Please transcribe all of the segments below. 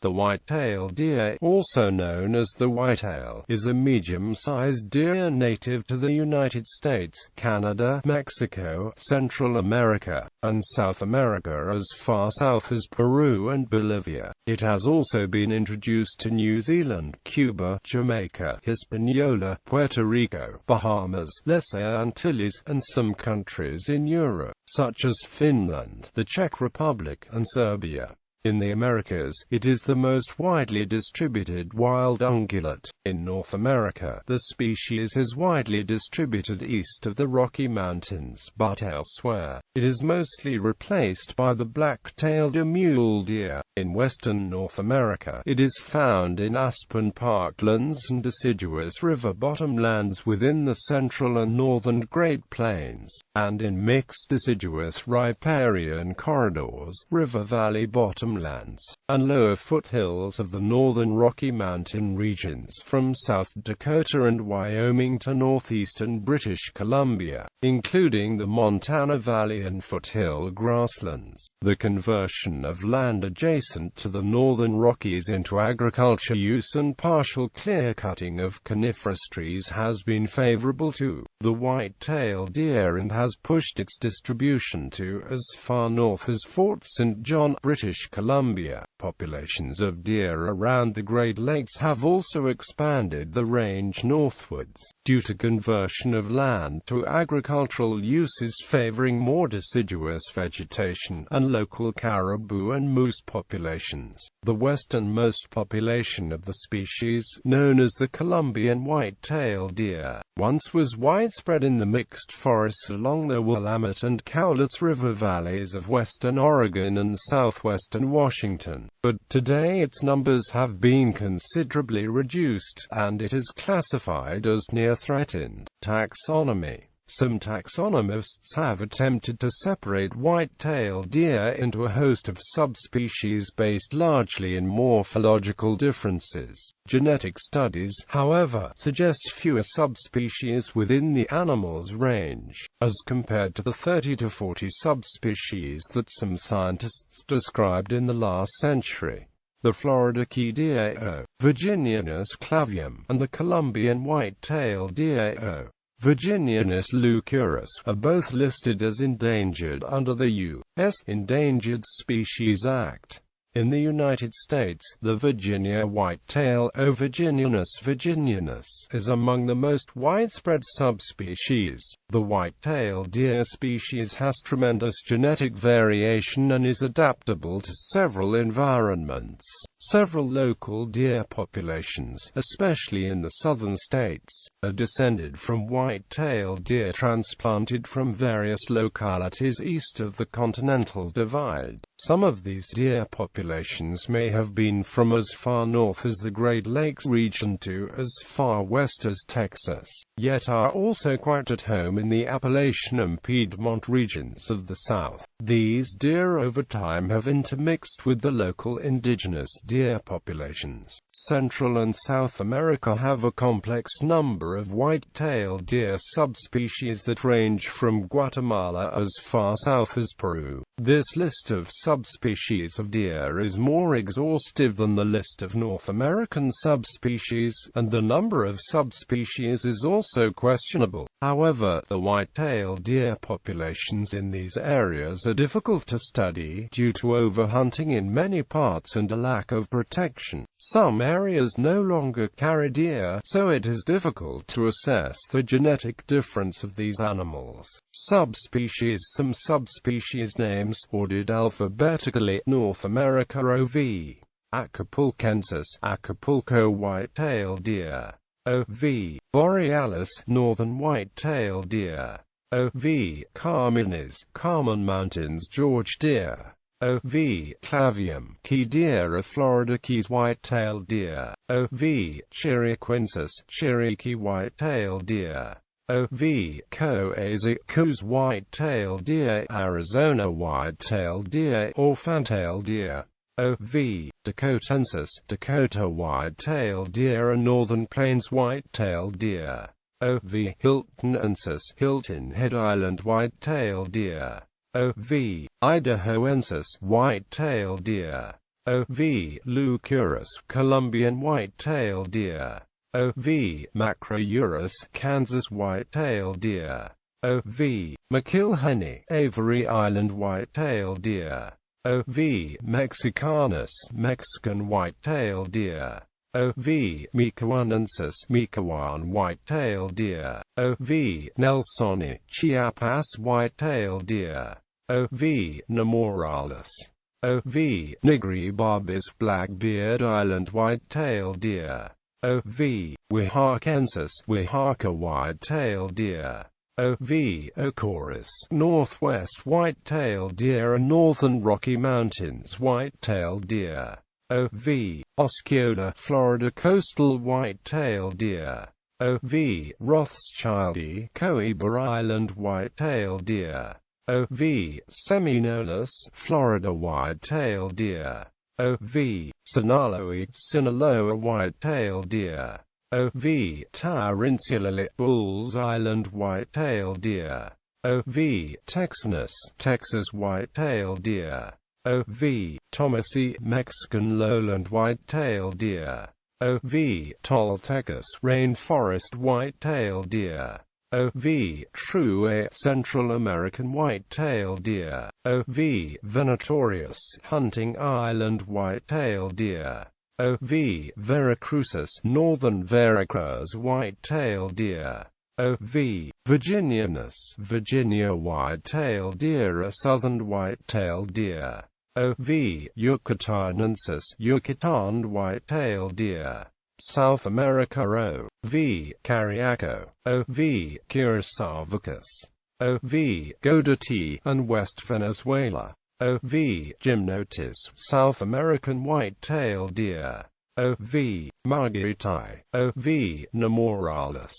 The white-tailed deer, also known as the whitetail, is a medium-sized deer native to the United States, Canada, Mexico, Central America, and South America as far south as Peru and Bolivia. It has also been introduced to New Zealand, Cuba, Jamaica, Hispaniola, Puerto Rico, Bahamas, Lesser Antilles, and some countries in Europe, such as Finland, the Czech Republic, and Serbia. In the Americas, it is the most widely distributed wild ungulate. In North America, the species is widely distributed east of the Rocky Mountains, but elsewhere, it is mostly replaced by the black-tailed mule deer. In western North America, it is found in aspen parklands and deciduous river bottomlands within the central and northern Great Plains, and in mixed deciduous riparian corridors, river valley bottomlands, and lower foothills of the northern Rocky Mountain regions from South Dakota and Wyoming to northeastern British Columbia, including the Montana Valley and foothill grasslands. The conversion of land adjacent to the northern Rockies into agriculture use and partial clear-cutting of coniferous trees has been favorable to the white-tailed deer and has pushed its distribution to as far north as Fort St. John, British Columbia. Populations of deer around the Great Lakes have also expanded the range northwards, due to conversion of land to agricultural uses favoring more deciduous vegetation, and local caribou and moose populations. The westernmost population of the species, known as the Columbian white-tailed deer, once was widespread in the mixed forests along the Willamette and Cowlitz River valleys of western Oregon and southwestern Washington, but today its numbers have been considerably reduced, and it is classified as near threatened. Taxonomy. Some taxonomists have attempted to separate white-tailed deer into a host of subspecies based largely in morphological differences. Genetic studies, however, suggest fewer subspecies within the animal's range, as compared to the 30 to 40 subspecies that some scientists described in the last century. The Florida key deer O. virginianus clavium, and the Columbian white-tailed deer O. virginianus leucurus, are both listed as endangered under the U.S. Endangered Species Act. In the United States, the Virginia whitetail O. virginianus is among the most widespread subspecies. The white-tailed deer species has tremendous genetic variation and is adaptable to several environments. Several local deer populations, especially in the southern states, are descended from white-tailed deer transplanted from various localities east of the Continental Divide. Some of these deer populations may have been from as far north as the Great Lakes region to as far west as Texas, yet are also quite at home in the Appalachian and Piedmont regions of the South. These deer over time have intermixed with the local indigenous deer populations. Central and South America have a complex number of white-tailed deer subspecies that range from Guatemala as far south as Peru. This list of subspecies of deer is more exhaustive than the list of North American subspecies, and the number of subspecies is also questionable. However, the white-tailed deer populations in these areas are difficult to study due to overhunting in many parts and a lack of protection. Some areas no longer carry deer, so it is difficult to assess the genetic difference of these animals. Subspecies. Some subspecies names, ordered alphabetically. North America O.V. Acapulcensis, Acapulco white-tailed deer. O.V. borealis, northern white-tailed deer. O.V. carminis, Carmen Mountains George deer. O.V. clavium, key deer of Florida Keys white-tailed deer. O.V. chiriquensis, Cherokee white-tailed deer. O.V. coazic, Coos white-tailed deer, Arizona white-tailed deer, or fantail deer. O.V. dakotensis, Dakota white-tailed deer and Northern Plains white-tailed deer. O.V. hiltonensis, Hilton Head Island white-tailed deer. O.V. idahoensis, white-tailed deer. O.V. leucurus, Colombian white-tailed deer. O.V. macrourus, Kansas white-tailed deer. O.V. McIlhenny, Avery Island white-tailed deer. O.V. mexicanus, Mexican white-tailed deer. O.V. micawanensis, Micawan white-tailed deer. O.V. nelsoni, Chiapas white-tailed deer. O.V. nemoralis. O.V. nigribarbis, Blackbeard Island white-tailed deer. O.V. oaxacensis, Oaxaca white-tailed deer. O.V. ocorus, Northwest white-tailed deer and Northern Rocky Mountains white-tailed deer. O.V. osceola, Florida coastal white-tailed deer. O.V. rothschildi, Coiba Island white-tailed deer. O.V. seminolus, Florida white-tailed deer. O.V. Sinaloa white-tailed deer. O.V. Tarantula, Bulls Island white-tailed deer. O.V. texanus, Texas white-tailed deer. O.V. Thomasii, Mexican lowland white-tailed deer. O.V. Toltecus, rainforest white-tailed deer. O.V. True, Central American white-tailed deer. O.V. venatorius, hunting island white-tailed deer. O.V. veracrucis, Northern Veracruz white-tailed deer. O.V. virginianus, Virginia white-tailed deer, a southern white-tailed deer. O.V. yucatanensis, Yucatan white-tailed deer. South America. O.V. cariaco. O.V. curasavicus. O.V. godati, and West Venezuela. O.V. gymnotus, South American white-tailed deer. O.V. margaritai. O.V. nemoralis.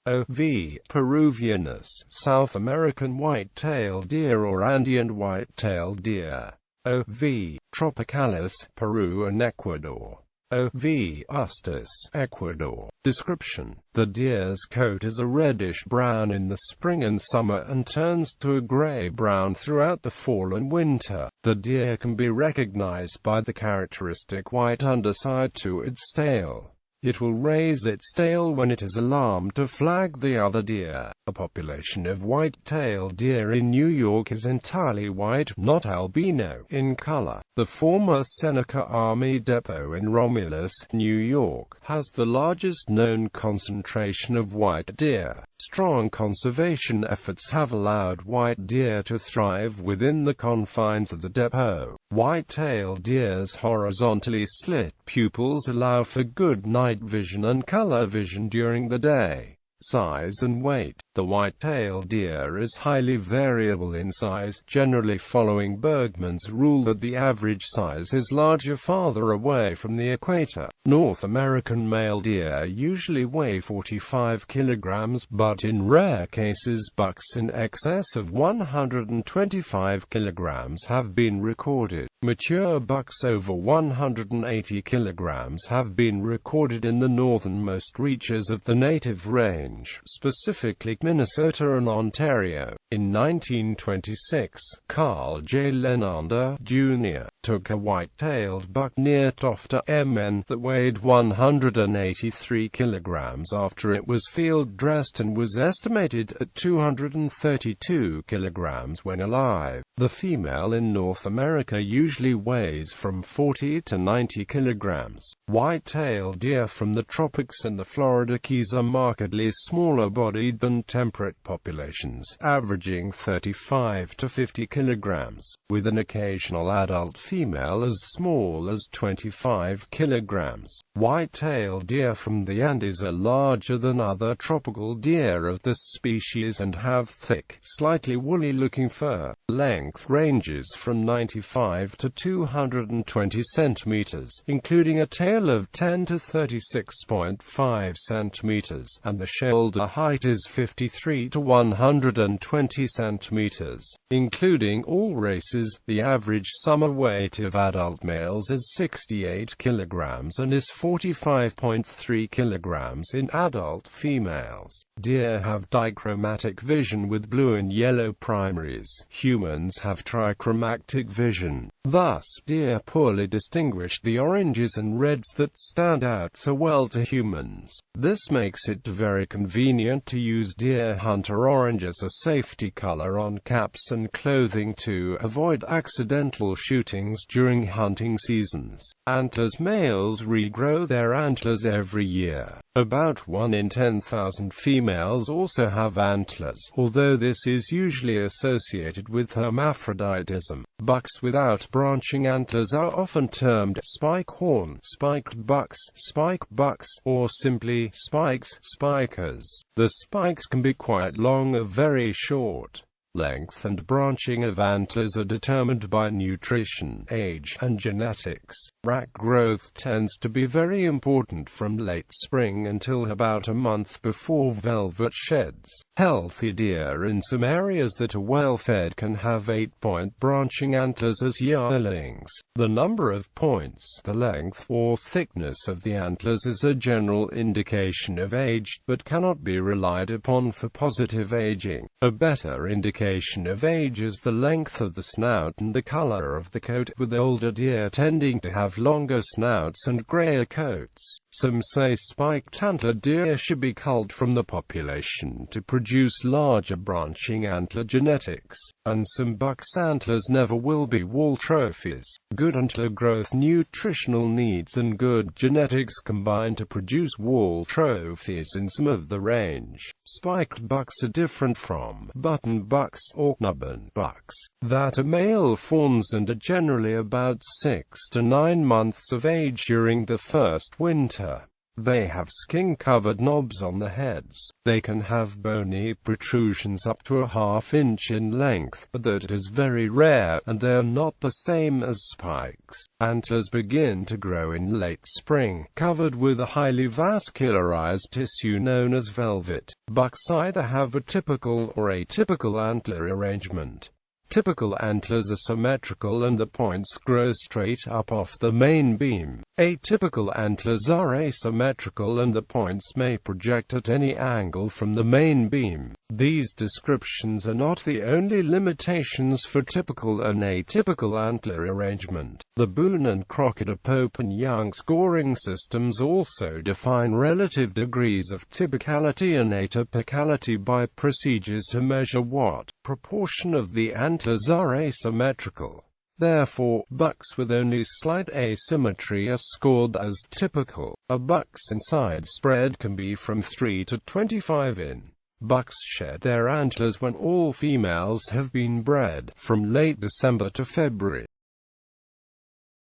O.V. peruvianus, South American white-tailed deer or Andean white-tailed deer. O.V. tropicalis, Peru and Ecuador. O.V. ustus, Ecuador. Description: the deer's coat is a reddish-brown in the spring and summer and turns to a gray-brown throughout the fall and winter. The deer can be recognized by the characteristic white underside to its tail. It will raise its tail when it is alarmed to flag the other deer. The population of white-tailed deer in New York is entirely white, not albino, in color. The former Seneca Army Depot in Romulus, New York, has the largest known concentration of white deer. Strong conservation efforts have allowed white deer to thrive within the confines of the depot. White-tailed deer's horizontally slit pupils allow for good night vision and color vision during the day. Size and weight: the white-tailed deer is highly variable in size, generally following Bergman's rule that the average size is larger farther away from the equator. North American male deer usually weigh 45 kilograms, but in rare cases bucks in excess of 125 kilograms have been recorded. Mature bucks over 180 kilograms have been recorded in the northernmost reaches of the native range, specifically Minnesota and Ontario. In 1926, Carl J. Lenander, Jr., took a white-tailed buck near Tofta, MN, that weighed 183 kilograms after it was field-dressed and was estimated at 232 kilograms when alive. The female in North America usually weighs from 40 to 90 kilograms. White-tailed deer from the tropics and the Florida Keys are markedly smaller-bodied than temperate populations, averaging 35 to 50 kilograms, with an occasional adult female as small as 25 kilograms. White-tailed deer from the Andes are larger than other tropical deer of this species and have thick, slightly woolly-looking fur. Length ranges from 95 to 220 centimeters, including a tail of 10 to 36.5 centimeters, and the shoulder height is 53 to 120 centimeters. Including all races, the average summer weight of adult males is 68 kilograms and is 45.3 kilograms in adult females. Deer have dichromatic vision with blue and yellow primaries. Humans have trichromatic vision. Thus, deer poorly distinguish the oranges and reds that stand out so well to humans. This makes it very convenient to use deer hunter orange as a safety color on caps and clothing to avoid accidental shootings during hunting seasons. Antlers. Males regrow their antlers every year. About 1 in 10,000 females also have antlers, although this is usually associated with hermaphroditism. Bucks without branching antlers are often termed spike-horn, spiked bucks, spike bucks, or simply spikes, spikers. The spikes can be quite long or very short. Length and branching of antlers are determined by nutrition, age, and genetics. Rack growth tends to be very important from late spring until about a month before velvet sheds. Healthy deer in some areas that are well fed can have 8-point branching antlers as yearlings. The number of points, the length or thickness of the antlers is a general indication of age, but cannot be relied upon for positive aging. A better indication of age is the length of the snout and the color of the coat, with older deer tending to have longer snouts and grayer coats. Some say spiked antler deer should be culled from the population to produce larger branching antler genetics, and some bucks' antlers never will be wool trophies. Good antler growth, nutritional needs, and good genetics combine to produce wool trophies in some of the range. Spiked bucks are different from button bucks or nubbin bucks that are male fawns and are generally about 6 to 9 months of age during the first winter. They have skin-covered knobs on the heads. They can have bony protrusions up to a ½ inch in length, but that is very rare, and they are not the same as spikes. Antlers begin to grow in late spring, covered with a highly vascularized tissue known as velvet. Bucks either have a typical or atypical antler arrangement. Typical antlers are symmetrical and the points grow straight up off the main beam. Atypical antlers are asymmetrical and the points may project at any angle from the main beam. These descriptions are not the only limitations for typical and atypical antler arrangement. The Boone and Crockett, Pope and Young scoring systems also define relative degrees of typicality and atypicality by procedures to measure what proportion of the antlers are asymmetrical. Therefore, bucks with only slight asymmetry are scored as typical. A buck's inside spread can be from 3 to 25 in. Bucks shed their antlers when all females have been bred, from late December to February.